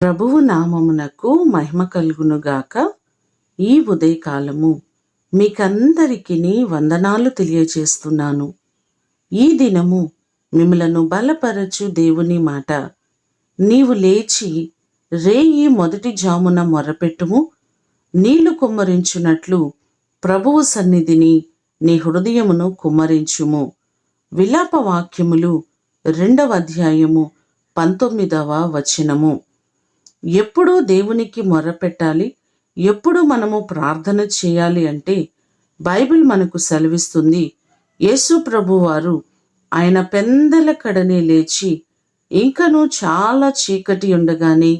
ప్రభువు నామమునకు మహిమ కలుగునుగాక. ఈ ఉదయకాలము మీకందరికీ వందనాలు తెలియజేస్తున్నాను. ఈ దినము మిమ్మలను బలపరచు దేవుని మాట. నీవు లేచి రేయి మొదటి జామున మొర్రపెట్టుము, నీళ్లు కుమ్మరించున్నట్లు ప్రభువు సన్నిధిని నీ హృదయమును కుమ్మరించుము. విలాప వాక్యములు 2వ అధ్యాయము 19వ వచనము. ఎప్పుడు దేవునికి మొర్రపెట్టాలి, ఎప్పుడు మనము ప్రార్థన చేయాలి అంటే బైబిల్ మనకు సెలవిస్తుంది. యేసు ప్రభువారు ఆయన పెందల కడనే లేచి ఇంకనూ చాలా చీకటి ఉండగానే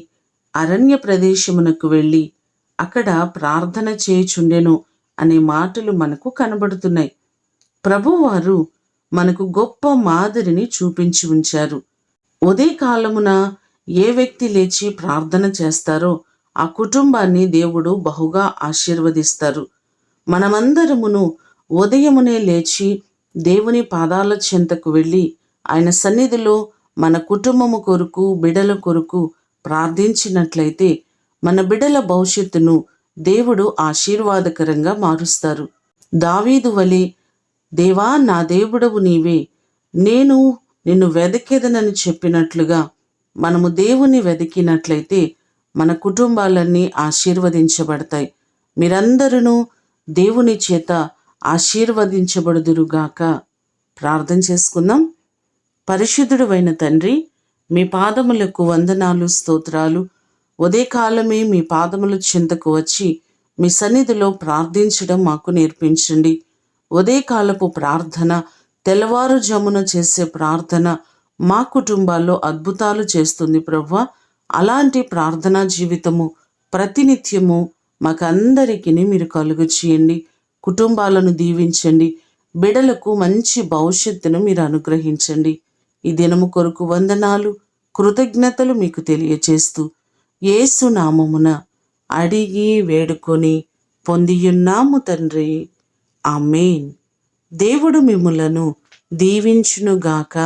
అరణ్య ప్రదేశమునకు వెళ్ళి అక్కడ ప్రార్థన చేయుచుండెను అనే మాటలు మనకు కనబడుతున్నాయి. ప్రభువారు మనకు గొప్ప మాదిరిని చూపించి ఉంచారు. ఉదయకాలమున ఏ వ్యక్తి లేచి ప్రార్థన చేస్తారో ఆ కుటుంబాన్ని దేవుడు బహుగా ఆశీర్వదిస్తారు. మనమందరమును ఉదయమునే లేచి దేవుని పాదాల చెంతకు వెళ్ళి ఆయన సన్నిధిలో మన కుటుంబము కొరకు, బిడల కొరకు ప్రార్థించినట్లయితే మన బిడల భవిష్యత్తును దేవుడు ఆశీర్వాదకరంగా మారుస్తారు. దావీదు వలె, దేవా నా దేవుడవు నీవే, నేను నిన్ను వెదకెదనని చెప్పినట్లుగా మనము దేవుని వెతికినట్లయితే మన కుటుంబాలన్నీ ఆశీర్వదించబడతాయి. మీరందరూ దేవుని చేత ఆశీర్వదించబడుదురుగాక. ప్రార్థన చేసుకుందాం. పరిశుద్ధుడైన తండ్రి, మీ పాదములకు వందనాలు, స్తోత్రాలు. ఉదయకాలమే మీ పాదముల చెంతకు వచ్చి మీ సన్నిధిలో ప్రార్థించడం మాకు నేర్పించండి. ఉదయకాలపు ప్రార్థన, తెల్లవారుజామున చేసే ప్రార్థన మా కుటుంబాల్లో అద్భుతాలు చేస్తుంది ప్రభువా. అలాంటి ప్రార్థనా జీవితము ప్రతినిత్యము మాకందరికీ మీరు కలుగు చేయండి. కుటుంబాలను దీవించండి. బిడలకు మంచి భవిష్యత్తును మీరు అనుగ్రహించండి. ఈ దినము కొరకు వందనాలు, కృతజ్ఞతలు మీకు తెలియచేస్తూ యేసు నామమున అడిగి వేడుకొని పొందియున్నాము తండ్రి. ఆమేన్. దేవుడు మిమ్ములను దీవించునుగాక.